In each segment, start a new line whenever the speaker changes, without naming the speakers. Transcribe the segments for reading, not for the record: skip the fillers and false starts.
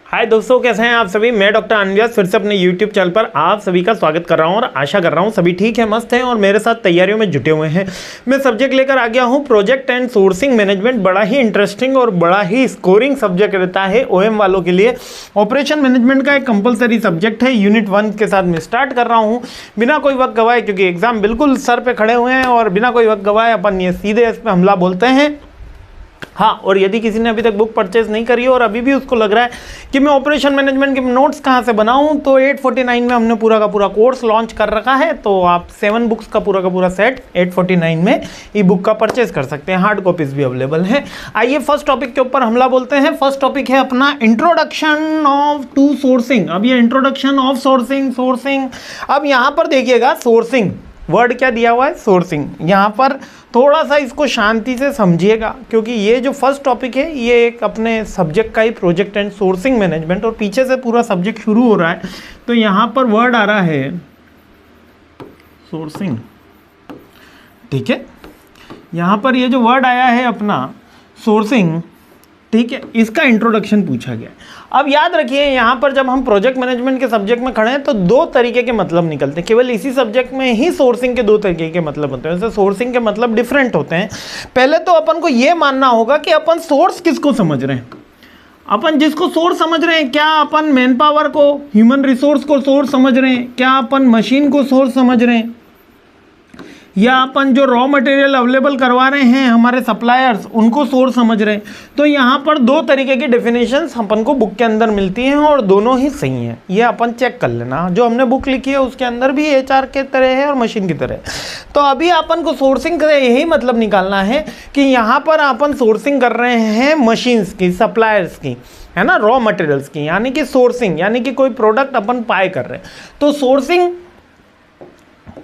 हाय दोस्तों, कैसे हैं आप सभी। मैं डॉक्टर अनव्यास फिर से अपने यूट्यूब चैनल पर आप सभी का स्वागत कर रहा हूं और आशा कर रहा हूं सभी ठीक है, मस्त हैं और मेरे साथ तैयारियों में जुटे हुए हैं। मैं सब्जेक्ट लेकर आ गया हूं प्रोजेक्ट एंड सोर्सिंग मैनेजमेंट। बड़ा ही इंटरेस्टिंग और बड़ा ही स्कोरिंग सब्जेक्ट रहता है ओएम वालों के लिए। ऑपरेशन मैनेजमेंट का एक कंपलसरी सब्जेक्ट है। यूनिट 1 के साथ मैं स्टार्ट कर रहा हूँ बिना कोई वक्त गवाए, क्योंकि एग्जाम बिल्कुल सर पर खड़े हुए हैं और बिना कोई वक्त गवाए अपन ये सीधे इस पर हमला बोलते हैं। हाँ, और यदि किसी ने अभी तक बुक परचेज नहीं करी है और अभी भी उसको लग रहा है कि मैं ऑपरेशन मैनेजमेंट के नोट्स कहाँ से बनाऊँ, तो 849 में हमने पूरा का पूरा कोर्स लॉन्च कर रखा है। तो आप 7 बुक्स का पूरा सेट 849 में ई बुक का परचेज कर सकते हैं। हार्ड कॉपीज भी अवेलेबल हैं। आइए फर्स्ट टॉपिक के ऊपर हमला बोलते हैं। फर्स्ट टॉपिक है अपना इंट्रोडक्शन ऑफ टू सोर्सिंग। अब ये इंट्रोडक्शन ऑफ सोर्सिंग अब यहाँ पर देखिएगा, सोर्सिंग वर्ड क्या दिया हुआ है, सोर्सिंग। यहाँ पर थोड़ा सा इसको शांति से समझिएगा, क्योंकि ये जो फर्स्ट टॉपिक है ये एक अपने सब्जेक्ट का ही प्रोजेक्ट एंड सोर्सिंग मैनेजमेंट, और पीछे से पूरा सब्जेक्ट शुरू हो रहा है। तो यहाँ पर वर्ड आ रहा है सोर्सिंग, ठीक है। यहाँ पर ये जो वर्ड आया है अपना सोर्सिंग, ठीक है, इसका इंट्रोडक्शन पूछा गया। अब याद रखिए, यहाँ पर जब हम प्रोजेक्ट मैनेजमेंट के सब्जेक्ट में खड़े हैं तो 2 तरीके के मतलब निकलते हैं। केवल इसी सब्जेक्ट में ही सोर्सिंग के 2 तरीके के मतलब होते हैं। वैसे सोर्सिंग के मतलब डिफरेंट होते हैं। पहले तो अपन को ये मानना होगा कि अपन सोर्स किसको समझ रहे हैं। अपन जिसको सोर्स समझ रहे हैं, क्या अपन मैन पावर को, ह्यूमन रिसोर्स को सोर्स समझ रहे हैं, क्या अपन मशीन को सोर्स समझ रहे हैं, या अपन जो रॉ मटेरियल अवेलेबल करवा रहे हैं हमारे सप्लायर्स, उनको सोर्स समझ रहे हैं। तो यहाँ पर 2 तरीके की डेफिनेशंस अपन को बुक के अंदर मिलती हैं और दोनों ही सही हैं। ये अपन चेक कर लेना। जो हमने बुक लिखी है उसके अंदर भी HR के तरह है और मशीन की तरह है। तो अभी अपन को सोर्सिंग का यही मतलब निकालना है कि यहाँ पर अपन सोर्सिंग कर रहे हैं मशीन्स की, सप्लायर्स की, है ना, रॉ मटेरियल्स की, यानी कि सोर्सिंग, यानी कि कोई प्रोडक्ट अपन बाय कर रहे हैं तो सोर्सिंग,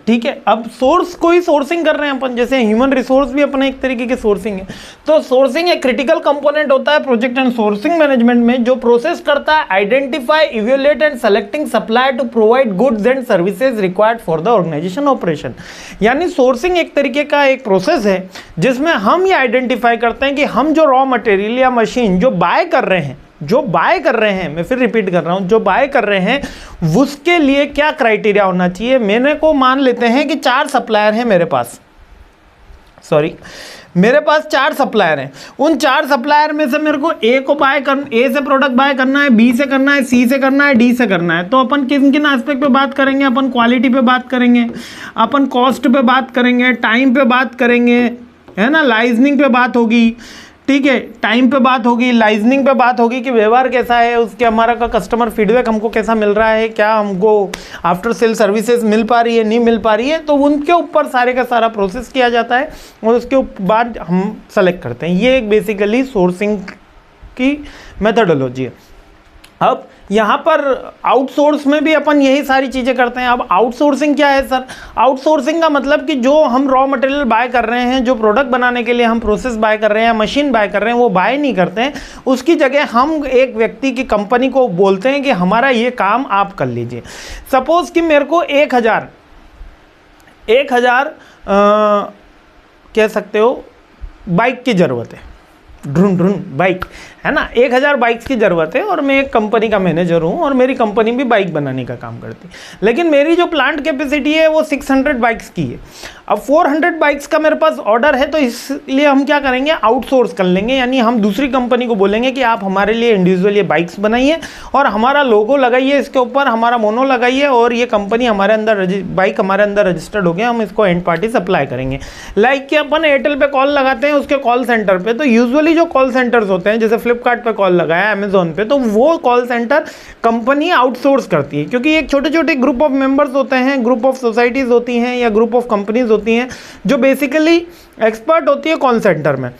ठीक है। अब सोर्स को ही सोर्सिंग कर रहे हैं अपन, जैसे ह्यूमन रिसोर्स भी अपने एक तरीके की सोर्सिंग है। तो सोर्सिंग एक क्रिटिकल कंपोनेंट होता है प्रोजेक्ट एंड सोर्सिंग मैनेजमेंट में, जो प्रोसेस करता है identify, evaluate and selecting supplier to provide goods and services required for the organization operation. यानी सोर्सिंग एक तरीके का एक प्रोसेस है जिसमें हम ये आइडेंटिफाई करते हैं कि हम जो रॉ मटेरियल या मशीन जो बाय कर रहे हैं, मैं फिर रिपीट कर रहा हूं, जो बाय कर रहे हैं उसके लिए क्या क्राइटेरिया होना चाहिए। मैंने को मान लेते हैं कि 4 सप्लायर हैं मेरे पास, मेरे पास 4 सप्लायर हैं। उन 4 सप्लायर में से मेरे को ए से प्रोडक्ट बाय करना है, बी से करना है, सी से करना है, डी से करना है। तो अपन किन किन एस्पेक्ट पे बात करेंगे, अपन क्वालिटी पे बात करेंगे, अपन कॉस्ट पे बात करेंगे, टाइम पे बात करेंगे, है ना, लाइजनिंग पे बात होगी, ठीक है, टाइम पे बात होगी, लाइजनिंग पे बात होगी कि व्यवहार कैसा है, उसके हमारा का कस्टमर फीडबैक हमको कैसा मिल रहा है, क्या हमको आफ्टर सेल सर्विसेज मिल पा रही है, नहीं मिल पा रही है। तो उनके ऊपर सारे का सारा प्रोसेस किया जाता है और उसके बाद हम सेलेक्ट करते हैं। ये एक बेसिकली सोर्सिंग की मेथडोलॉजी है। अब यहाँ पर आउटसोर्स में भी अपन यही सारी चीज़ें करते हैं। अब आउटसोर्सिंग क्या है सर? आउटसोर्सिंग का मतलब कि जो हम रॉ मटेरियल बाय कर रहे हैं, जो प्रोडक्ट बनाने के लिए हम प्रोसेस बाय कर रहे हैं, मशीन बाय कर रहे हैं, वो बाय नहीं करते हैं। उसकी जगह हम एक व्यक्ति की, कंपनी को बोलते हैं कि हमारा ये काम आप कर लीजिए। सपोज कि मेरे को 1000 कह सकते हो बाइक की ज़रूरत है, ढूंढ बाइक, है ना, 1000 बाइक्स की ज़रूरत है और मैं एक कंपनी का मैनेजर हूँ और मेरी कंपनी भी बाइक बनाने का काम करती है। लेकिन मेरी जो प्लांट कैपेसिटी है वो 600 बाइक्स की है। अब 400 बाइक्स का मेरे पास ऑर्डर है, तो इसलिए हम क्या करेंगे, आउटसोर्स कर लेंगे। यानी हम दूसरी कंपनी को बोलेंगे कि आप हमारे लिए इंडिविजुअल ये बाइक्स बनाइए और हमारा लोगो लगाइए इसके ऊपर, हमारा मोनो लगाइए, और ये कंपनी हमारे अंदर, बाइक हमारे अंदर रजिस्टर्ड हो गया, हम इसको एंड पार्टी सप्लाई करेंगे। लाइक कि अपन एयरटेल पे कॉल लगाते हैं उसके कॉल सेंटर पे, तो यूजुअली जो कॉल सेंटर्स होते हैं, जैसे फ्लिपकार्ट पे कॉल लगाया, अमेजोन पे, तो वो कॉल सेंटर कंपनी आउटसोर्स करती है, क्योंकि एक छोटे छोटे ग्रुप ऑफ मेंबर्स होते हैं, ग्रुप ऑफ सोसाइटीज होती हैं या ग्रुप ऑफ कंपनीज होती हैं जो बेसिकली एक्सपर्ट होती है कॉल सेंटर में।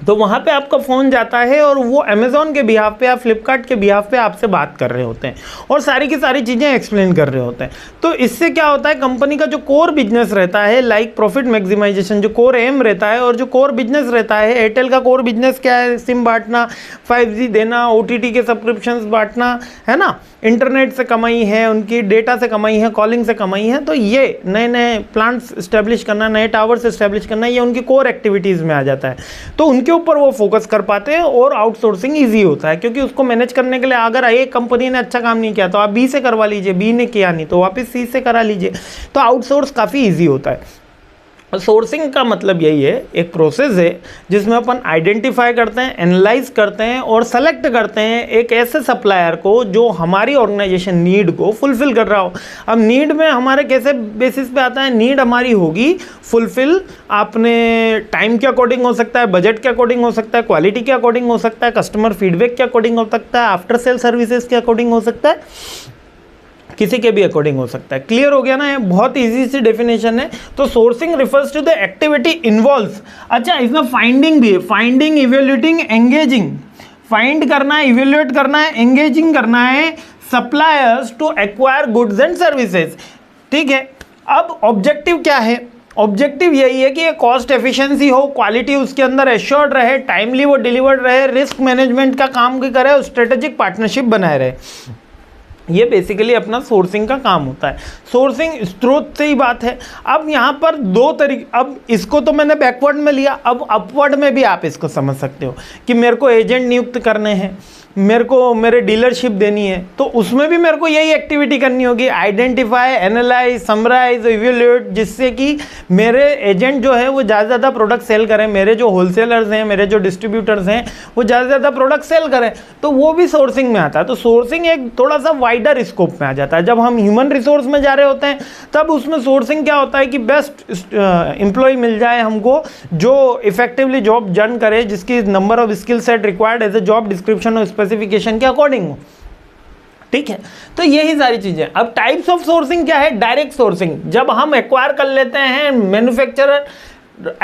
तो वहाँ पे आपका फ़ोन जाता है और वो अमेज़ॉन के बिहाफ पे या फ्लिपकार्ट के बिहाफ पे आपसे बात कर रहे होते हैं और सारी की सारी चीज़ें एक्सप्लेन कर रहे होते हैं। तो इससे क्या होता है, कंपनी का जो कोर बिजनेस रहता है, लाइक प्रॉफिट मैक्सिमाइजेशन, जो कोर एम रहता है और जो कोर बिजनेस रहता है, एयरटेल का कोर बिजनेस क्या है, सिम बांटना, 5G देना, OTT के सब्सक्रिप्शंस बांटना, है ना, इंटरनेट से कमाई है, उनकी डेटा से कमाई है, कॉलिंग से कमाई है। तो ये नए नए प्लांट्स इस्टेब्लिश करना, नए टावर्स इस्टेब्लिश करना, ये उनकी कोर एक्टिविटीज़ में आ जाता है। तो उनके उनके ऊपर वो फोकस कर पाते हैं और आउटसोर्सिंग ईजी होता है, क्योंकि उसको मैनेज करने के लिए अगर एक कंपनी ने अच्छा काम नहीं किया तो आप बी से करवा लीजिए, बी ने किया नहीं तो वापस सी से करा लीजिए, तो आउटसोर्स काफ़ी ईजी होता है। सोर्सिंग का मतलब यही है, एक प्रोसेस है जिसमें अपन आइडेंटिफाई करते हैं, एनालाइज करते हैं और सेलेक्ट करते हैं एक ऐसे सप्लायर को जो हमारी ऑर्गेनाइजेशन नीड को फुलफिल कर रहा हो। अब नीड में हमारे कैसे बेसिस पे आता है, नीड हमारी होगी फुलफिल आपने टाइम के अकॉर्डिंग हो सकता है, बजट के अकॉर्डिंग हो सकता है, क्वालिटी के अकॉर्डिंग हो सकता है, कस्टमर फीडबैक के अकॉर्डिंग हो सकता है, आफ्टर सेल सर्विसेज के अकॉर्डिंग हो सकता है, किसी के भी अकॉर्डिंग हो सकता है। क्लियर हो गया ना, ये बहुत इजी सी डेफिनेशन है। तो sourcing refers to the activity involves, अच्छा इसमें फाइंडिंग भी है, फाइंडिंग, इवेल्यूटिंग, एंगेजिंग, फाइंड करना है, इवेल्यूएट करना है, एंगेजिंग करना है suppliers to acquire goods and services. ठीक है, अब ऑब्जेक्टिव क्या है, ऑब्जेक्टिव यही है कि ये कॉस्ट एफिशिएंसी हो, क्वालिटी उसके अंदर एश्योर्ड रहे, टाइमली वो डिलीवर्ड रहे, रिस्क मैनेजमेंट का काम भी करे और स्ट्रेटेजिक पार्टनरशिप बनाए रहे। ये बेसिकली अपना सोर्सिंग का काम होता है। सोर्सिंग स्रोत से ही बात है। अब यहाँ पर दो तरीके, अब इसको तो मैंने बैकवर्ड में लिया, अब अपवर्ड में भी आप इसको समझ सकते हो कि मेरे को एजेंट नियुक्त करने हैं, मेरे को मेरे डीलरशिप देनी है, तो उसमें भी मेरे को यही एक्टिविटी करनी होगी, आइडेंटिफाई, एनालाइज, समराइज, इवेल्यूएट, जिससे कि मेरे एजेंट जो है वो ज़्यादा से ज़्यादा प्रोडक्ट सेल करें, मेरे जो होलसेलर्स हैं, मेरे जो डिस्ट्रीब्यूटर्स हैं वो ज़्यादा से ज़्यादा प्रोडक्ट सेल करें, तो वो भी सोर्सिंग में आता है। तो सोर्सिंग एक थोड़ा सा वाइडर स्कोप में आ जाता है। जब हम ह्यूमन रिसोर्स में जा रहे होते हैं तब उसमें सोर्सिंग क्या होता है कि बेस्ट एम्प्लॉय मिल जाए हमको जो इफेक्टिवली जॉब जन करे, जिसकी number of skill set required as a job description और स्पेसिफिकेशन के अकॉर्डिंग हो। ठीक है, तो यही सारी चीजें। अब टाइप्स ऑफ सोर्सिंग क्या है, डायरेक्ट सोर्सिंग, जब हम एक्वायर कर लेते हैं manufacturer,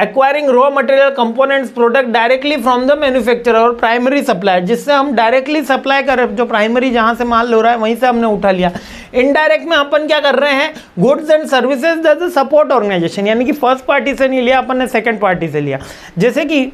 acquiring raw material components product directly from the manufacturer और प्राइमरी सप्लायर, जिससे हम डायरेक्टली सप्लाई कर, जो प्राइमरी जहां से माल लो रहा है वहीं से हमने उठा लिया। इनडायरेक्ट में अपन क्या कर रहे हैं, goods and services as a support organization, यानी कि फर्स्ट पार्टी से नहीं लिया अपन ने, सेकेंड पार्टी से लिया। जैसे कि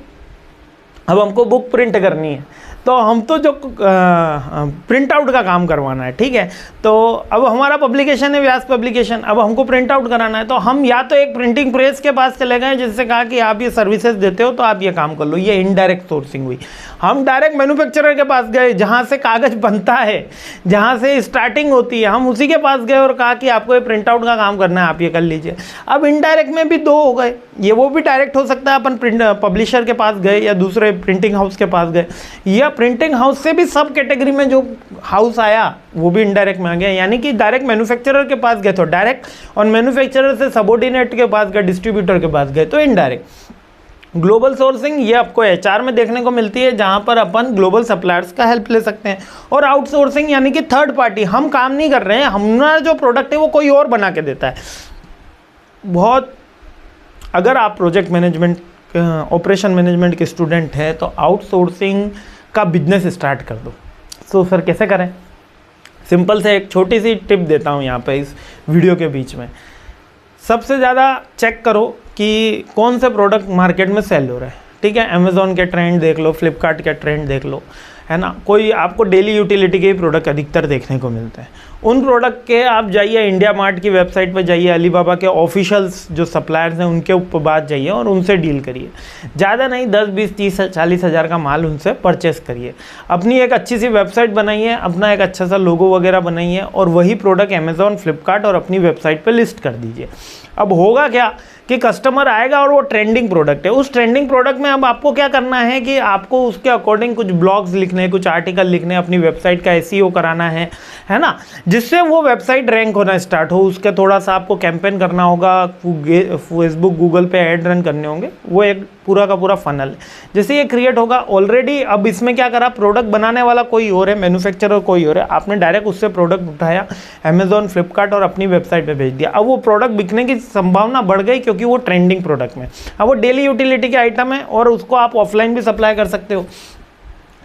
अब हमको बुक प्रिंट करनी है तो हम तो जो प्रिंट आउट का काम करवाना है, ठीक है, तो अब हमारा पब्लिकेशन है व्यास पब्लिकेशन, अब हमको प्रिंट आउट कराना है, तो हम या तो एक प्रिंटिंग प्रेस के पास चले गए जिससे कहा कि आप ये सर्विसेज देते हो तो आप ये काम कर लो, ये इनडायरेक्ट सोर्सिंग हुई। हम डायरेक्ट मैन्युफैक्चरर के पास गए जहाँ से कागज़ बनता है, जहाँ से स्टार्टिंग होती है, हम उसी के पास गए और कहा कि आपको ये प्रिंट आउट का काम करना है, आप ये कर लीजिए। अब इनडायरेक्ट में भी दो हो गए, ये वो भी डायरेक्ट हो सकता है, अपन प्रिंट पब्लिशर के पास गए या दूसरे प्रिंटिंग हाउस के पास गए, या प्रिंटिंग हाउस से भी सब कैटेगरी में जो हाउस आया वो भी इनडायरेक्ट में आ गया, यानी कि डायरेक्ट मैन्युफैक्चरर के पास गए तो डायरेक्ट, और मैन्युफैक्चरर से सबऑर्डिनेट के पास गए, डिस्ट्रीब्यूटर के पास गए तो इनडायरेक्ट। ग्लोबल सोर्सिंग ये आपको एचआर में देखने को मिलती है, जहां पर अपन ग्लोबल सप्लायर्स का हेल्प ले सकते हैं। और आउटसोर्सिंग यानी कि थर्ड पार्टी, हम काम नहीं कर रहे हैं, हमारा जो प्रोडक्ट है वो कोई और बना के देता है। बहुत, अगर आप प्रोजेक्ट मैनेजमेंट, ऑपरेशन मैनेजमेंट के स्टूडेंट हैं तो आउटसोर्सिंग का बिजनेस स्टार्ट कर दो। तो सर कैसे करें, सिंपल से एक छोटी सी टिप देता हूँ यहाँ पे इस वीडियो के बीच में। सबसे ज़्यादा चेक करो कि कौन से प्रोडक्ट मार्केट में सेल हो रहे हैं, ठीक है, अमेज़ॉन के ट्रेंड देख लो, फ्लिपकार्ट के ट्रेंड देख लो, है ना, कोई आपको डेली यूटिलिटी के प्रोडक्ट अधिकतर देखने को मिलते हैं। उन प्रोडक्ट के आप जाइए इंडिया मार्ट की वेबसाइट पर जाइए, अलीबाबा के ऑफिशियल्स जो सप्लायर्स हैं उनके ऊपर बात जाइए और उनसे डील करिए। ज़्यादा नहीं, 10, 20, 30, 40 हज़ार का माल उनसे परचेस करिए। अपनी एक अच्छी सी वेबसाइट बनाइए, अपना एक अच्छा सा लोगो वगैरह बनाइए और वही प्रोडक्ट अमेज़ॉन, फ्लिपकार्ट और अपनी वेबसाइट पर लिस्ट कर दीजिए। अब होगा क्या कि कस्टमर आएगा और वो ट्रेंडिंग प्रोडक्ट है, उस ट्रेंडिंग प्रोडक्ट में अब आपको क्या करना है कि आपको उसके अकॉर्डिंग कुछ ब्लॉग्स लिखने, कुछ आर्टिकल लिखने, अपनी वेबसाइट का एसईओ कराना है ना, जिससे वो वेबसाइट रैंक होना स्टार्ट हो। उसके थोड़ा सा आपको कैंपेन करना होगा, फेसबुक, गूगल पे ऐड रन करने होंगे, वो एक पूरा का पूरा फनल है। जैसे ये क्रिएट होगा ऑलरेडी, अब इसमें क्या करा, प्रोडक्ट बनाने वाला कोई और है, मैन्युफैक्चरर कोई और है, आपने डायरेक्ट उससे प्रोडक्ट उठाया, अमेज़ॉन, फ्लिपकार्ट और अपनी वेबसाइट पे भेज दिया। अब वो प्रोडक्ट बिकने की संभावना बढ़ गई क्योंकि वो ट्रेंडिंग प्रोडक्ट में, अब वो डेली यूटिलिटी के आइटम है और उसको आप ऑफलाइन भी सप्लाई कर सकते हो।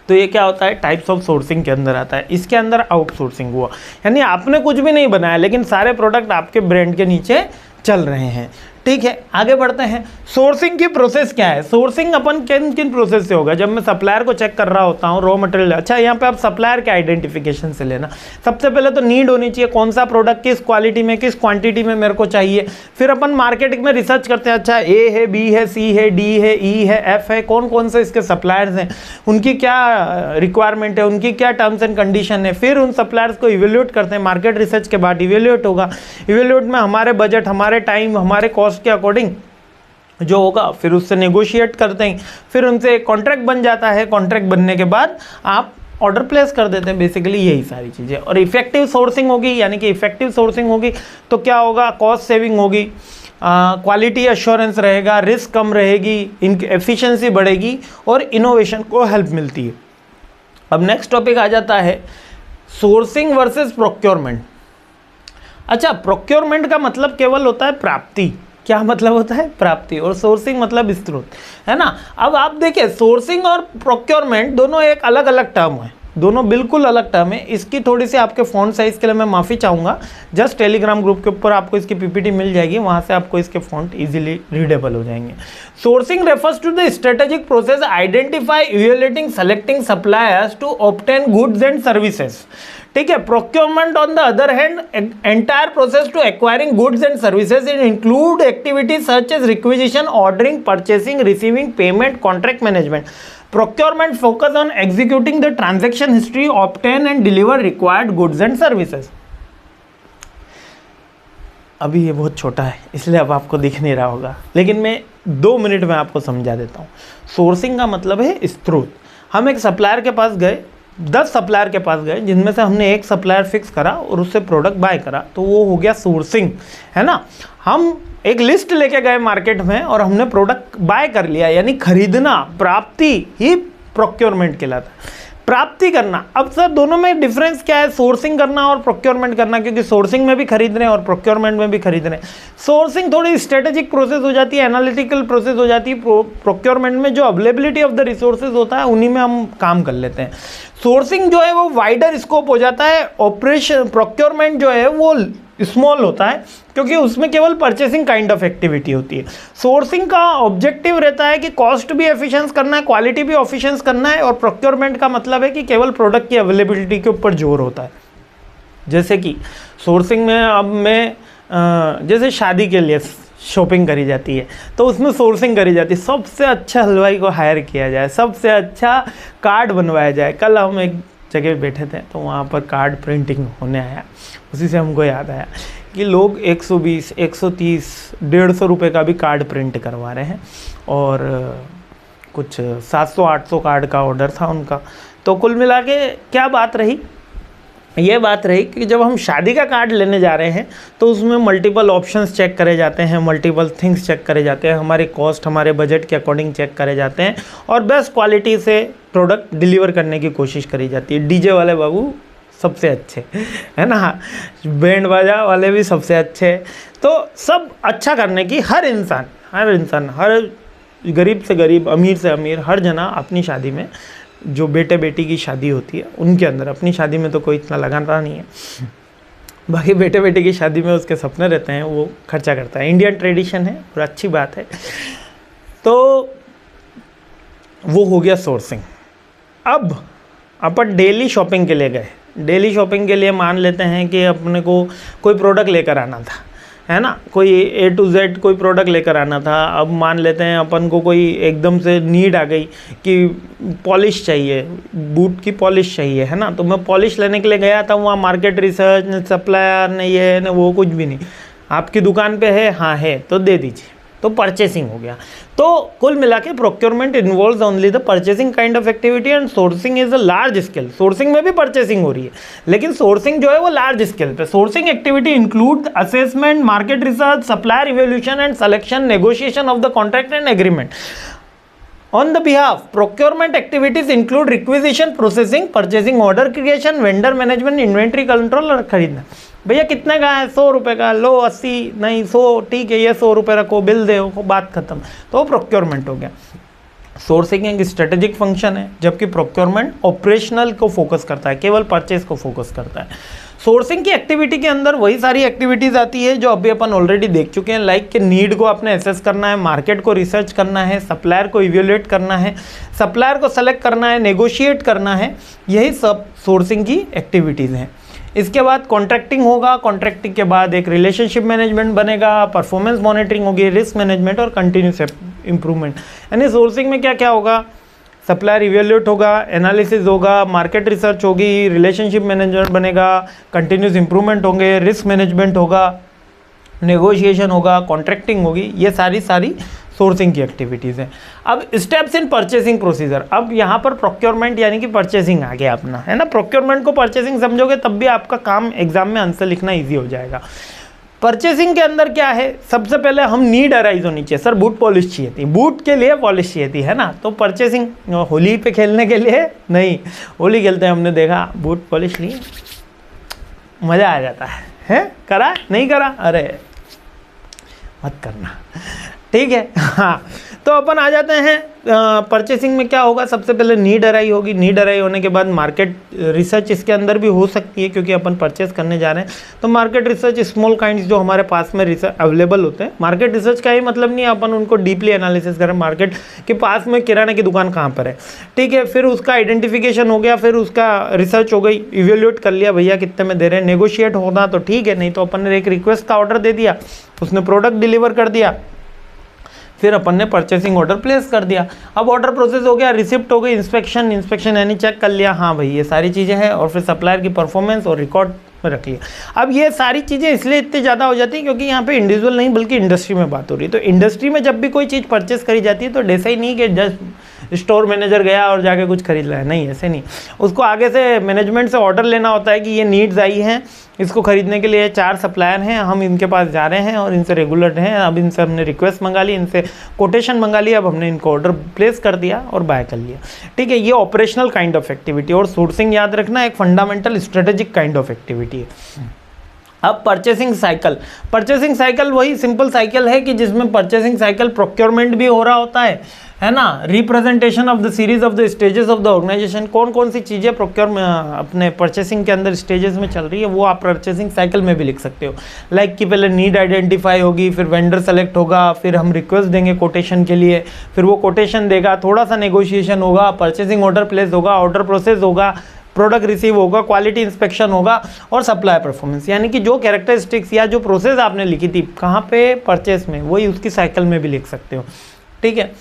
तो ये क्या होता है, टाइप्स ऑफ सोर्सिंग के अंदर आता है। इसके अंदर आउटसोर्सिंग हुआ, यानी आपने कुछ भी नहीं बनाया लेकिन सारे प्रोडक्ट आपके ब्रांड के नीचे चल रहे हैं, ठीक है, आगे बढ़ते हैं। सोर्सिंग की प्रोसेस क्या है? सोर्सिंग अपन किन किन प्रोसेस से होगा? जब मैं सप्लायर को चेक कर रहा होता हूँ, रॉ मटेरियल, अच्छा यहाँ पे आप सप्लायर के आइडेंटिफिकेशन से लेना। सबसे पहले तो नीड होनी चाहिए, कौन सा प्रोडक्ट किस क्वालिटी में किस क्वांटिटी में मेरे को चाहिए। फिर अपन मार्केटिंग में रिसर्च करते हैं, अच्छा ए है, बी है, सी है, डी है, ई है, एफ है, कौन कौन से इसके सप्लायर्स हैं, उनकी क्या रिक्वायरमेंट है, उनकी क्या टर्म्स एंड कंडीशन है। फिर उन सप्लायर्स को इवेल्यूएट करते हैं, मार्केट रिसर्च के बाद इवेल्यूएट होगा। इवेल्यूएट में हमारे बजट, हमारे टाइम, हमारे कॉस्ट के अकॉर्डिंग जो होगा फिर उससे नेगोशिएट करते हैं, फिर उनसे कॉन्ट्रैक्ट बन जाता है। कॉन्ट्रैक्ट बनने के बाद आप ऑर्डर प्लेस कर देते हैं। बेसिकली यही सारी चीज़ें। और इफेक्टिव सोर्सिंग होगी, यानी कि इफेक्टिव सोर्सिंग होगी तो क्या होगा? कॉस्ट सेविंग होगी, क्वालिटी एश्योरेंस रहेगा, रिस्क कम रहेगी, इनकी एफिशिएंसी बढ़ेगी और इनोवेशन को हेल्प मिलती है। अब नेक्स्ट टॉपिक आ जाता है सोर्सिंग वर्सेस प्रोक्योरमेंट। अच्छा, प्रोक्योरमेंट का मतलब केवल होता है प्राप्ति। क्या मतलब होता है? प्राप्ति। और सोर्सिंग मतलब स्रोत, है ना। अब आप देखिए, सोर्सिंग और प्रोक्योरमेंट दोनों एक अलग अलग टर्म है, दोनों बिल्कुल अलग टर्म है। इसकी थोड़ी सी आपके फ़ॉन्ट साइज़ के लिए मैं माफ़ी चाहूँगा। जस्ट टेलीग्राम ग्रुप के ऊपर आपको इसकी पीपीटी मिल जाएगी, वहाँ से आपको इसके फ़ॉन्ट इजीली रीडेबल हो जाएंगे। Sourcing refers to the strategic process identify, evaluating, selecting suppliers to obtain goods and services. ठीक है। Procurement on the other hand, entire process to acquiring goods and services in include activities such as requisition, ordering, purchasing, receiving, payment, contract management. Procurement focus on executing the transaction history, obtain and deliver required goods and services। अभी ये बहुत छोटा है इसलिए अब आपको दिख नहीं रहा होगा, लेकिन मैं 2 मिनट में आपको समझा देता हूँ। सोर्सिंग का मतलब है स्रोत। हम एक सप्लायर के पास गए, 10 सप्लायर के पास गए, जिनमें से हमने एक सप्लायर फिक्स करा और उससे प्रोडक्ट बाय करा, तो वो हो गया सोर्सिंग, है ना। हम एक लिस्ट लेके गए मार्केट में और हमने प्रोडक्ट बाय कर लिया, यानी खरीदना, प्राप्ति ही प्रोक्योरमेंट कहलाता है। प्राप्ति करना। अब सर दोनों में डिफरेंस क्या है? सोर्सिंग करना और प्रोक्योरमेंट करना, क्योंकि सोर्सिंग में भी खरीद रहे हैं और प्रोक्योरमेंट में भी खरीद रहे हैं। सोर्सिंग थोड़ी स्ट्रेटेजिक प्रोसेस हो जाती है, एनालिटिकल प्रोसेस हो जाती है। प्रोक्योरमेंट में जो अवेलेबिलिटी ऑफ द रिसोर्सेज होता है उन्हीं में हम काम कर लेते हैं। सोर्सिंग जो है वो वाइडर स्कोप हो जाता है, ऑपरेशन। प्रोक्योरमेंट जो है वो स्मॉल होता है, क्योंकि उसमें केवल परचेसिंग काइंड ऑफ एक्टिविटी होती है। सोर्सिंग का ऑब्जेक्टिव रहता है कि कॉस्ट भी एफिशिएंस करना है, क्वालिटी भी एफिशिएंस करना है, और प्रोक्योरमेंट का मतलब है कि केवल प्रोडक्ट की अवेलेबिलिटी के ऊपर जोर होता है। जैसे कि सोर्सिंग में अब मैं जैसे शादी के लिए शॉपिंग करी जाती है तो उसमें सोर्सिंग करी जाती है, सबसे अच्छा हलवाई को हायर किया जाए, सबसे अच्छा कार्ड बनवाया जाए। कल हम एक जगह बैठे थे तो वहाँ पर कार्ड प्रिंटिंग होने आया, उसी से हमको याद आया कि लोग 120, 130, 150 रुपये का भी कार्ड प्रिंट करवा रहे हैं, और कुछ 700-800 कार्ड का ऑर्डर था उनका। तो कुल मिला के क्या बात रही? ये बात रही कि जब हम शादी का कार्ड लेने जा रहे हैं तो उसमें मल्टीपल ऑप्शंस चेक करे जाते हैं, मल्टीपल थिंग्स चेक करे जाते हैं, हमारे कॉस्ट, हमारे बजट के अकॉर्डिंग चेक करे जाते हैं, और बेस्ट क्वालिटी से प्रोडक्ट डिलीवर करने की कोशिश करी जाती है। डीजे वाले बाबू सबसे अच्छे, है ना, बैंड बाजा वाले भी सबसे अच्छे। तो सब अच्छा करने की हर इंसान, हर गरीब से गरीब, अमीर से अमीर, हर जना अपनी शादी में, जो बेटे बेटी की शादी होती है उनके अंदर, अपनी शादी में तो कोई इतना लगाता नहीं है, बाकी बेटे बेटी की शादी में उसके सपने रहते हैं, वो खर्चा करता है। इंडियन ट्रेडिशन है और अच्छी बात है। तो वो हो गया सोर्सिंग। अब अपन डेली शॉपिंग के लिए गए। डेली शॉपिंग के लिए मान लेते हैं कि अपने को कोई प्रोडक्ट लेकर आना था, है ना, कोई A to Z कोई प्रोडक्ट लेकर आना था। अब मान लेते हैं अपन को कोई एकदम से नीड आ गई कि पॉलिश चाहिए, बूट की पॉलिश चाहिए, है ना। तो मैं पॉलिश लेने के लिए गया था, वहाँ मार्केट रिसर्च न सप्लायर न ये न वो, कुछ भी नहीं। आपकी दुकान पे है, हाँ है, तो दे दीजिए, तो परचेसिंग हो गया। तो कुल मिला के procurement involves only the purchasing kind of activity and sourcing is a large scale. Sourcing में भी परचेसिंग हो रही है, लेकिन सोर्सिंग जो है वो लार्ज स्केल पे। Sourcing activity include assessment, market research, supplier evaluation and selection, negotiation of the contract and agreement on the behalf. Procurement activities include requisition, processing, purchasing, order creation, vendor management, inventory control और खरीदना। भैया कितने का है? 100 रुपये का, लो 80 नहीं 100, ठीक है, ये 100 रुपये रखो, बिल दे, बात खत्म। तो प्रोक्योरमेंट हो गया। सोर्सिंग एक स्ट्रेटेजिक फंक्शन है, जबकि प्रोक्योरमेंट ऑपरेशनल को फोकस करता है, केवल परचेज को फोकस करता है। सोर्सिंग की एक्टिविटी के अंदर वही सारी एक्टिविटीज़ आती है जो अभी अपन ऑलरेडी देख चुके हैं, लाइक कि नीड को आपने एसेस करना है, मार्केट को रिसर्च करना है, सप्लायर को इवेल्युएट करना है, सप्लायर को सेलेक्ट करना है, नेगोशिएट करना है, यही सब सोर्सिंग की एक्टिविटीज़ हैं। इसके बाद कॉन्ट्रैक्टिंग होगा, कॉन्ट्रैक्टिंग के बाद एक रिलेशनशिप मैनेजमेंट बनेगा, परफॉर्मेंस मॉनिटरिंग होगी, रिस्क मैनेजमेंट और कंटिन्यूस इम्प्रूवमेंट। यानी सोर्सिंग में क्या क्या होगा, सप्लायर इवेल्युएट होगा, एनालिसिस होगा, मार्केट रिसर्च होगी, रिलेशनशिप मैनेजमेंट बनेगा, कंटिन्यूस इंप्रूवमेंट होंगे, रिस्क मैनेजमेंट होगा, नेगोशिएशन होगा, कॉन्ट्रैक्टिंग होगी, ये सारी सोर्सिंग की एक्टिविटीज़ हैं। अब स्टेप्स इन परचेसिंग प्रोसीजर, अब यहाँ पर प्रोक्योरमेंट यानी कि परचेसिंग आ गया अपना, है ना। प्रोक्योरमेंट को परचेसिंग समझोगे तब भी आपका काम एग्जाम में आंसर लिखना ईजी हो जाएगा। परचेसिंग के अंदर क्या है, सबसे पहले हम नीड अराइज होनी चाहिए, सर बूट पॉलिश चाहिए थी, बूट के लिए पॉलिश चाहिए थी, है ना। तो परचेसिंग होली पे खेलने के लिए नहीं, होली खेलते हैं हमने देखा, बूट पॉलिश लिए मज़ा आ जाता है? करा नहीं करा, अरे मत करना, ठीक है। हाँ, तो अपन आ जाते हैं परचेसिंग में क्या होगा, सबसे पहले नीड अराई होगी, नीड अराई होने के बाद मार्केट रिसर्च इसके अंदर भी हो सकती है क्योंकि अपन परचेस करने जा रहे हैं। तो मार्केट रिसर्च स्मॉल काइंड्स जो हमारे पास में रिसर्च अवेलेबल होते हैं, मार्केट रिसर्च का ही मतलब नहीं है अपन उनको डीपली एनालिसिस करें, मार्केट के पास में किराने की दुकान कहाँ पर है, ठीक है। फिर उसका आइडेंटिफिकेशन हो गया, फिर उसका रिसर्च हो गई, इवेल्युएट कर लिया भैया कितने में दे रहे हैं, नेगोशिएट होना तो ठीक है, नहीं तो अपन ने एक रिक्वेस्ट का ऑर्डर दे दिया, उसने प्रोडक्ट डिलीवर कर दिया, फिर अपन ने परचेसिंग ऑर्डर प्लेस कर दिया। अब ऑर्डर प्रोसेस हो गया, रिसिप्ट हो गई, इंस्पेक्शन यानी चेक कर लिया, हाँ भाई ये सारी चीज़ें हैं, और फिर सप्लायर की परफॉर्मेंस और रिकॉर्ड में रख लिया। अब ये सारी चीज़ें इसलिए इतनी ज़्यादा हो जाती हैं क्योंकि यहाँ पे इंडिविजुअल नहीं बल्कि इंडस्ट्री में बात हो रही है। तो इंडस्ट्री में जब भी कोई चीज़ परचेस करी जाती है तो ऐसा ही नहीं कि जस्ट स्टोर मैनेजर गया और जाके कुछ खरीद लाया, नहीं ऐसे नहीं, उसको आगे से मैनेजमेंट से ऑर्डर लेना होता है कि ये नीड्स आई हैं, इसको खरीदने के लिए 4 सप्लायर हैं, हम इनके पास जा रहे हैं और इनसे रेगुलर हैं, अब इनसे हमने रिक्वेस्ट मंगा ली, इनसे कोटेशन मंगा लिया, अब हमने इनको ऑर्डर प्लेस कर दिया और बाय कर लिया, ठीक है। ये ऑपरेशनल काइंड ऑफ एक्टिविटी, और सोर्सिंग याद रखना एक fundamental strategic kind of activity है। अब परचेसिंग साइकिल वही सिंपल साइकिल है कि जिसमें परचेसिंग साइकिल प्रोक्योरमेंट भी हो रहा होता है ना, representation of the series of the stages of the organization, कौन कौन सी चीज़ें प्रोक्योर में अपने परचेसिंग के अंदर स्टेजेस में चल रही है वो आप परचेसिंग साइकिल में भी लिख सकते हो। लाइक कि पहले नीड आइडेंटिफाई होगी, फिर वेंडर सेलेक्ट होगा, फिर हम रिक्वेस्ट देंगे कोटेशन के लिए, फिर वो कोटेशन देगा, थोड़ा सा नेगोशिएशन होगा, परचेसिंग ऑर्डर प्लेस होगा, ऑर्डर प्रोसेस होगा, प्रोडक्ट रिसीव होगा, क्वालिटी इंस्पेक्शन होगा और सप्लाई परफॉर्मेंस। यानी कि जो कैरेक्टरिस्टिक्स या जो प्रोसेस आपने लिखी थी कहाँ पे, परचेस में, वही उसकी साइकिल में भी लिख सकते हो, ठीक है।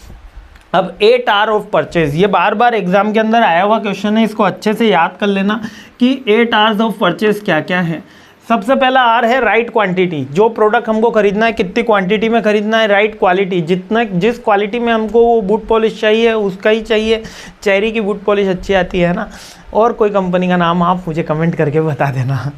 अब 8 R ऑफ परचेज, ये बार बार एग्जाम के अंदर आया हुआ क्वेश्चन है, इसको अच्छे से याद कर लेना कि 8 R's ऑफ परचेज क्या क्या है। सबसे पहला आर है राइट क्वांटिटी, जो प्रोडक्ट हमको खरीदना है कितनी क्वांटिटी में खरीदना है। राइट क्वालिटी, जिस क्वालिटी में हमको वो बूट पॉलिश चाहिए उसका ही चाहिए। चेरी की बूट पॉलिश अच्छी आती है ना, और कोई कंपनी का नाम आप मुझे कमेंट करके बता देना,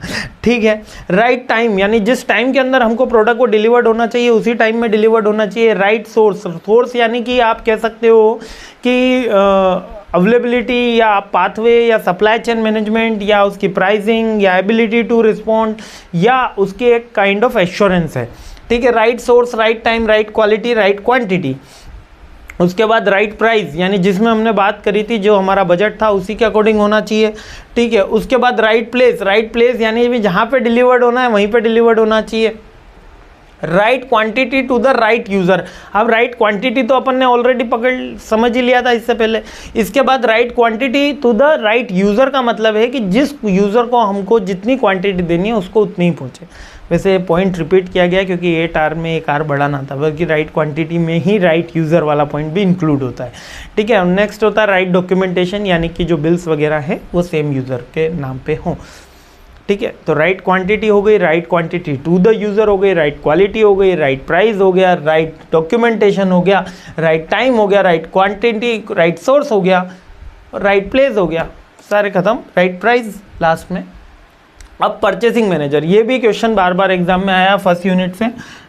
ठीक है। राइट टाइम, यानी जिस टाइम के अंदर हमको प्रोडक्ट को डिलीवर्ड होना चाहिए उसी टाइम में डिलीवर्ड होना चाहिए। राइट सोर्स यानी कि आप कह सकते हो कि अवेलेबिलिटी या पाथवे या सप्लाई चेन मैनेजमेंट या उसकी प्राइसिंग या एबिलिटी टू रिस्पॉन्ड या उसकी एक काइंड ऑफ एश्योरेंस है, ठीक है। Right source, right time, right quality, right quantity. उसके बाद राइट प्राइस, यानी जिसमें हमने बात करी थी जो हमारा बजट था उसी के अकॉर्डिंग होना चाहिए, ठीक है। उसके बाद राइट प्लेस यानी भी जहाँ पे डिलीवर्ड होना है वहीं पे डिलीवर्ड होना चाहिए। Right quantity to the right user, अब राइट क्वांटिटी तो अपन ने ऑलरेडी समझ ही लिया था इससे पहले। इसके बाद right quantity to the right user का मतलब है कि जिस यूज़र को हमको जितनी क्वांटिटी देनी है उसको उतनी ही पहुँचे। वैसे पॉइंट रिपीट किया गया क्योंकि 8 R में एक R बढ़ाना था, बल्कि राइट क्वांटिटी में ही राइट यूज़र वाला पॉइंट भी इंक्लूड होता है, ठीक है। नेक्स्ट होता है राइट डॉक्यूमेंटेशन, यानी कि जो बिल्स वगैरह है वो सेम यूज़र के नाम पे हों, ठीक है। तो राइट क्वांटिटी हो गई, right quantity to the user हो गई, राइट क्वालिटी हो गई, राइट प्राइस हो गया, राइट डॉक्यूमेंटेशन हो गया, राइट टाइम हो गया, राइट क्वांटिटी, राइट सोर्स हो गया, राइट प्लेस हो गया, सारे खत्म। राइट प्राइस लास्ट में। अब परचेसिंग मैनेजर, ये भी क्वेश्चन बार बार एग्जाम में आया फर्स्ट यूनिट से,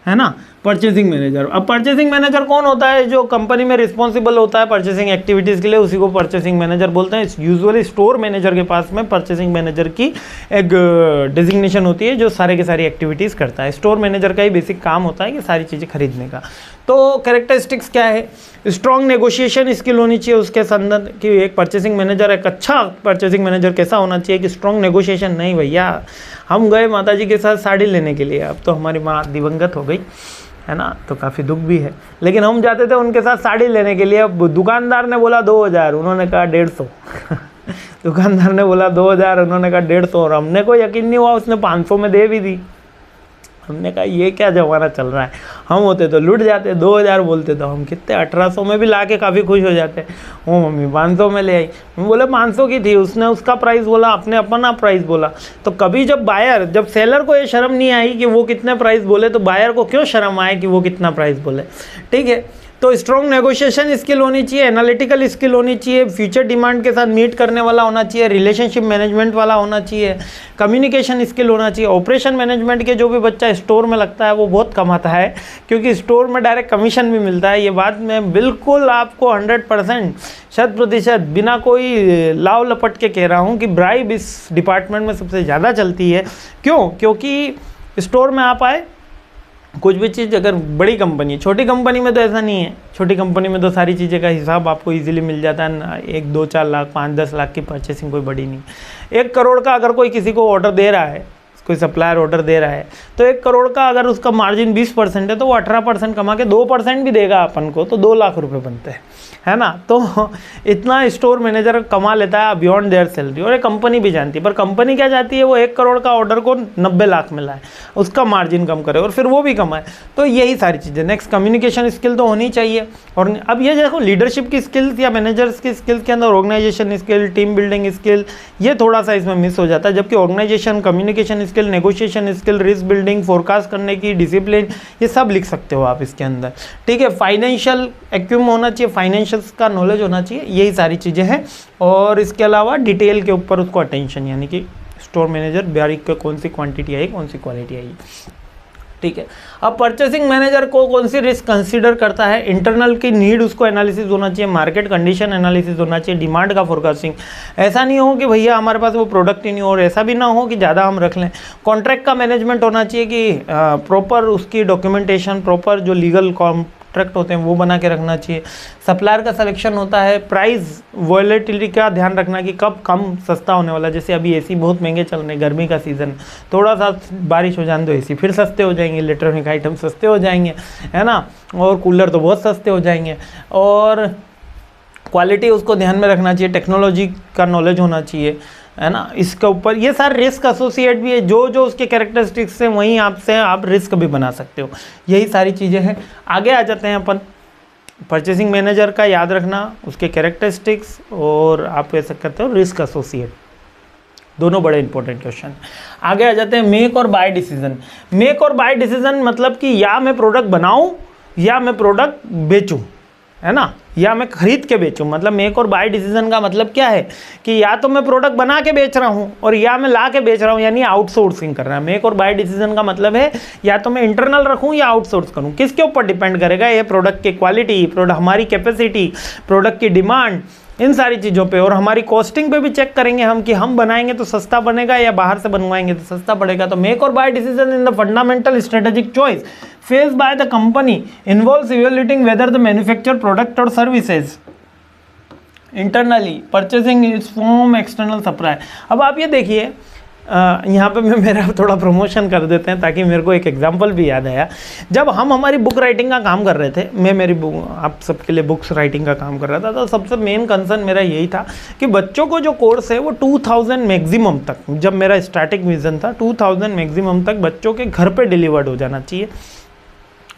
है ना। Purchasing manager. अब परचेसिंग मैनेजर कौन होता है? जो कंपनी में रिस्पॉन्सिबल होता है परचेसिंग एक्टिविटीज़ के लिए, उसी को परचेसिंग मैनेजर बोलते हैं। यूजुअली स्टोर मैनेजर के पास में परचेसिंग मैनेजर की एक डिजिग्नेशन होती है जो सारे के सारी एक्टिविटीज़ करता है। स्टोर मैनेजर का ही बेसिक काम होता है कि सारी चीज़ें खरीदने का। तो कैरेक्टरिस्टिक्स क्या है? स्ट्रॉन्ग नेगोशिएशन स्किल होनी चाहिए उसके संदर्भ कि एक परचेसिंग मैनेजर, एक अच्छा परचेसिंग मैनेजर कैसा होना चाहिए कि स्ट्रॉन्ग नेगोशिएशन। नहीं भैया, हम गए माता जी के साथ साड़ी लेने के लिए, अब तो हमारी माँ दिवंगत हो गई है ना, तो काफ़ी दुख भी है, लेकिन हम जाते थे उनके साथ साड़ी लेने के लिए। अब दुकानदार ने बोला 2000, उन्होंने कहा 150 दुकानदार ने बोला 2000, उन्होंने कहा 150, और हमने को यकीन नहीं हुआ, उसने 500 में दे भी दी। हमने कहा ये क्या ज़माना चल रहा है, हम होते तो लुट जाते, 2000 बोलते तो हम कितने 1800 में भी ला के काफ़ी खुश हो जाते। वो मम्मी 500 में ले आई, हम बोले 500 की थी, उसने उसका प्राइस बोला, आपने अपना प्राइस बोला। तो कभी जब सेलर को ये शर्म नहीं आई कि वो कितने प्राइस बोले, तो बायर को क्यों शर्म आए कि वो कितना प्राइस बोले? ठीक है, तो स्ट्रॉन्ग नेगोशिएशन स्किल होनी चाहिए, एनालिटिकल स्किल होनी चाहिए, फ्यूचर डिमांड के साथ मीट करने वाला होना चाहिए, रिलेशनशिप मैनेजमेंट वाला होना चाहिए, कम्युनिकेशन स्किल होना चाहिए। ऑपरेशन मैनेजमेंट के जो भी बच्चा स्टोर में लगता है वो बहुत कमाता है, क्योंकि स्टोर में डायरेक्ट कमीशन भी मिलता है। ये बात मैं बिल्कुल आपको 100% शत-प्रतिशत बिना कोई लाव लपट के कह रहा हूँ कि ब्राइब इस डिपार्टमेंट में सबसे ज़्यादा चलती है। क्यों? क्योंकि स्टोर में आप आए, कुछ भी चीज़ अगर बड़ी कंपनी, छोटी कंपनी में तो ऐसा नहीं है। छोटी कंपनी में तो सारी चीज़ें का हिसाब आपको इजीली मिल जाता है ना, 1, 2, 4 लाख, 5, 10 लाख की परचेसिंग कोई बड़ी नहीं। 1 करोड़ का अगर कोई किसी को ऑर्डर दे रहा है, कोई सप्लायर ऑर्डर दे रहा है, तो 1 करोड़ का अगर उसका मार्जिन 20% है तो वो 18% कमा के 2% भी देगा अपन को, तो 2 लाख रुपए बनते हैं, है ना। तो इतना स्टोर मैनेजर कमा लेता है बियॉन्ड देयर सैलरी, और एक कंपनी भी जानती है। पर कंपनी क्या चाहती है? वो 1 करोड़ का ऑर्डर को 90 लाख में लाए, उसका मार्जिन कम करे और फिर वो भी कमाए। तो यही सारी चीज़ें। नेक्स्ट, कम्युनिकेशन स्किल तो होनी चाहिए। और अब ये देखो, लीडरशिप की स्किल्स या मैनेजर्स की स्किल्स के अंदर organization skill, team building skill, ये थोड़ा सा इसमें मिस हो जाता है। जबकि organization, communication skill, negotiation skill, risk building, forecast करने की डिसिप्लिन, ये सब लिख सकते हो आप इसके अंदर। ठीक है, फाइनेंशियल एक्यूम होना चाहिए, फाइनेंशियल्स का नॉलेज होना चाहिए, यही सारी चीज़ें हैं। और इसके अलावा डिटेल के ऊपर उसको अटेंशन, यानी कि स्टोर मैनेजर बारीक के कौन सी क्वांटिटी आई, कौन सी क्वालिटी आई। ठीक है, अब परचेसिंग मैनेजर को कौन सी रिस्क कंसीडर करता है? इंटरनल की नीड उसको एनालिसिस होना चाहिए, मार्केट कंडीशन एनालिसिस होना चाहिए, डिमांड का फोरकास्टिंग। ऐसा नहीं हो कि भैया हमारे पास वो प्रोडक्ट ही नहीं हो, और ऐसा भी ना हो कि ज़्यादा हम रख लें। कॉन्ट्रैक्ट का मैनेजमेंट होना चाहिए कि प्रॉपर उसकी डॉक्यूमेंटेशन, प्रॉपर जो लीगल कॉन्ट्रैक्ट होते हैं वो बना के रखना चाहिए। सप्लायर का सिलेक्शन होता है, प्राइस वॉलेटिलिटी का ध्यान रखना कि कब कम सस्ता होने वाला। जैसे अभी एसी बहुत महंगे चल रहे हैं, गर्मी का सीज़न, थोड़ा सा बारिश हो जाने दो एसी फिर सस्ते हो जाएंगे, इलेक्ट्रॉनिक आइटम सस्ते हो जाएंगे, है ना, और कूलर तो बहुत सस्ते हो जाएंगे। और क्वालिटी उसको ध्यान में रखना चाहिए, टेक्नोलॉजी का नॉलेज होना चाहिए, है ना। इसके ऊपर ये सारे रिस्क एसोसिएट भी है, जो जो उसके कैरेक्टरिस्टिक्स हैं वहीं आपसे आप रिस्क भी बना सकते हो। यही सारी चीज़ें हैं। आगे आ जाते हैं अपन। परचेसिंग मैनेजर का याद रखना, उसके कैरेक्टरिस्टिक्स, और आप कह सकते हो रिस्क एसोसिएट, दोनों बड़े इंपॉर्टेंट क्वेश्चन। आगे आ जाते हैं make or buy decision. Make or buy decision मतलब कि या मैं प्रोडक्ट बनाऊं या मैं प्रोडक्ट बेचूं, है ना, या मैं खरीद के बेचूं। मतलब मेक और बाय डिसीजन का मतलब क्या है कि या तो मैं प्रोडक्ट बना के बेच रहा हूं और या मैं ला के बेच रहा हूं, यानी आउटसोर्सिंग कर रहा है। मेक और बाय डिसीजन का मतलब है या तो मैं इंटरनल रखूं या आउटसोर्स करूं। किसके ऊपर डिपेंड करेगा? ये प्रोडक्ट की क्वालिटी, प्रोडक्ट हमारी कैपेसिटी, प्रोडक्ट की डिमांड, इन सारी चीज़ों पे। और हमारी कॉस्टिंग पे भी चेक करेंगे हम कि हम बनाएंगे तो सस्ता बनेगा या बाहर से बनवाएंगे तो सस्ता पड़ेगा। तो make or buy decision in the fundamental strategic choice faced by the company involves evaluating whether the manufacture product or services internally purchasing is from external supply. अब आप ये देखिए, यहाँ पे मैं मेरा थोड़ा प्रमोशन कर देते हैं ताकि मेरे को एक एग्जांपल भी याद आया। जब हम हमारी बुक राइटिंग का काम कर रहे थे, मैं मेरी बुक, आप सबके लिए बुक्स राइटिंग का काम कर रहा था, तो सबसे मेन कंसर्न मेरा यही था कि बच्चों को जो कोर्स है वो 2000 मैक्सिमम तक, जब मेरा स्टार्टिंग विजन था 2000 मैक्सिमम तक बच्चों के घर पे डिलीवर्ड हो जाना चाहिए।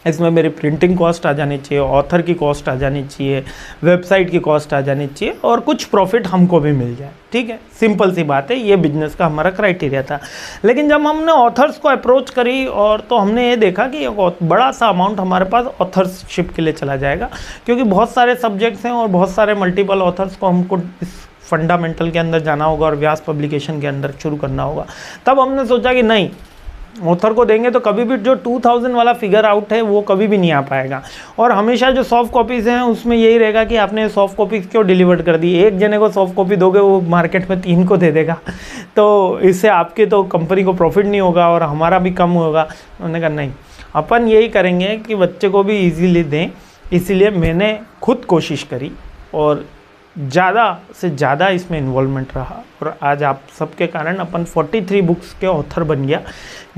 इसमें मेरी प्रिंटिंग कॉस्ट आ जानी चाहिए, ऑथर की कॉस्ट आ जानी चाहिए, वेबसाइट की कॉस्ट आ जानी चाहिए, और कुछ प्रॉफिट हमको भी मिल जाए। ठीक है, सिंपल सी बात है, ये बिजनेस का हमारा क्राइटेरिया था। लेकिन जब हमने ऑथर्स को अप्रोच करी और तो हमने ये देखा कि एक बड़ा सा अमाउंट हमारे पास ऑथरशिप के लिए चला जाएगा, क्योंकि बहुत सारे सब्जेक्ट्स हैं और बहुत सारे मल्टीपल ऑथर्स को हमको इस फंडामेंटल के अंदर जाना होगा और व्यास पब्लिकेशन के अंदर शुरू करना होगा। तब हमने सोचा कि नहीं, ऑथर को देंगे तो कभी भी जो 2000 वाला फिगर आउट है वो कभी भी नहीं आ पाएगा। और हमेशा जो सॉफ्ट कॉपीज़ हैं उसमें यही रहेगा कि आपने सॉफ्ट कॉपीज़ क्यों डिलीवर कर दी, एक जने को सॉफ्ट कॉपी दोगे वो मार्केट में 3 को दे देगा, तो इससे आपके तो कंपनी को प्रॉफिट नहीं होगा और हमारा भी कम होगा। उन्होंने कहा नहीं, अपन यही करेंगे कि बच्चे को भी ईजीली दें। इसीलिए मैंने खुद कोशिश करी और ज़्यादा से ज़्यादा इसमें इन्वॉल्वमेंट रहा और आज आप सबके कारण अपन 43 बुक्स के ऑथर बन गया,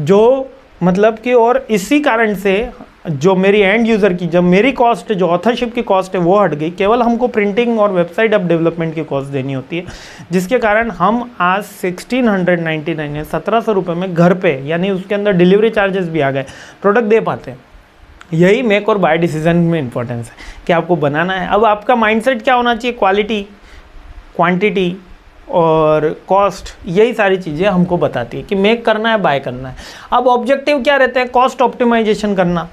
जो मतलब कि और इसी कारण से जो मेरी एंड यूज़र की जब मेरी कॉस्ट जो ऑथरशिप की कॉस्ट है वो हट गई, केवल हमको प्रिंटिंग और वेबसाइट अप डेवलपमेंट की कॉस्ट देनी होती है, जिसके कारण हम आज 1699 है 1700 रुपये में घर पे, यानी उसके अंदर डिलीवरी चार्जेस भी आ गए, प्रोडक्ट दे पाते हैं। यही मेक और बाय डिसीजन में इंपॉर्टेंस है कि आपको बनाना है। अब आपका माइंडसेट क्या होना चाहिए, क्वालिटी, क्वांटिटी और कॉस्ट, यही सारी चीज़ें हमको बताती है कि मेक करना है, बाय करना है। अब ऑब्जेक्टिव क्या रहते हैं, कॉस्ट ऑप्टिमाइजेशन करना,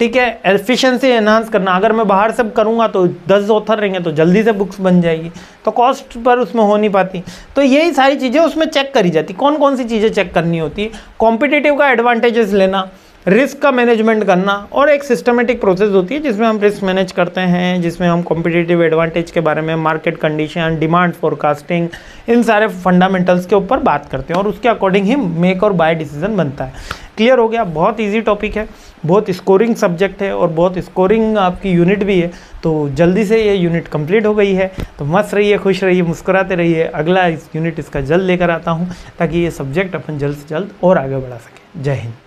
ठीक है, एफिशिएंसी एनहांस करना। अगर मैं बाहर से करूँगा तो 10 ऑथर रहेंगे तो जल्दी से बुक्स बन जाएगी, तो कॉस्ट पर उसमें हो नहीं पाती। तो यही सारी चीज़ें उसमें चेक करी जाती। कौन कौन सी चीज़ें चेक करनी होती है, कॉम्पिटिटिव का एडवांटेजेस लेना, रिस्क का मैनेजमेंट करना, और एक सिस्टमेटिक प्रोसेस होती है जिसमें हम रिस्क मैनेज करते हैं, जिसमें हम कॉम्पिटिटिव एडवांटेज के बारे में, मार्केट कंडीशन, डिमांड फोरकास्टिंग, इन सारे फंडामेंटल्स के ऊपर बात करते हैं और उसके according he make or buy decision बनता है। क्लियर हो गया? बहुत ईजी टॉपिक है, बहुत स्कोरिंग सब्जेक्ट है और बहुत स्कोरिंग आपकी यूनिट भी है। तो जल्दी से ये यूनिट कंप्लीट हो गई है, तो मस्त रहिए, खुश रहिए, मुस्कुराते रहिए। अगला इस यूनिट इसका जल्द लेकर आता हूँ ताकि ये सब्जेक्ट अपन जल्द से जल्द और आगे बढ़ा सकें। जय हिंद।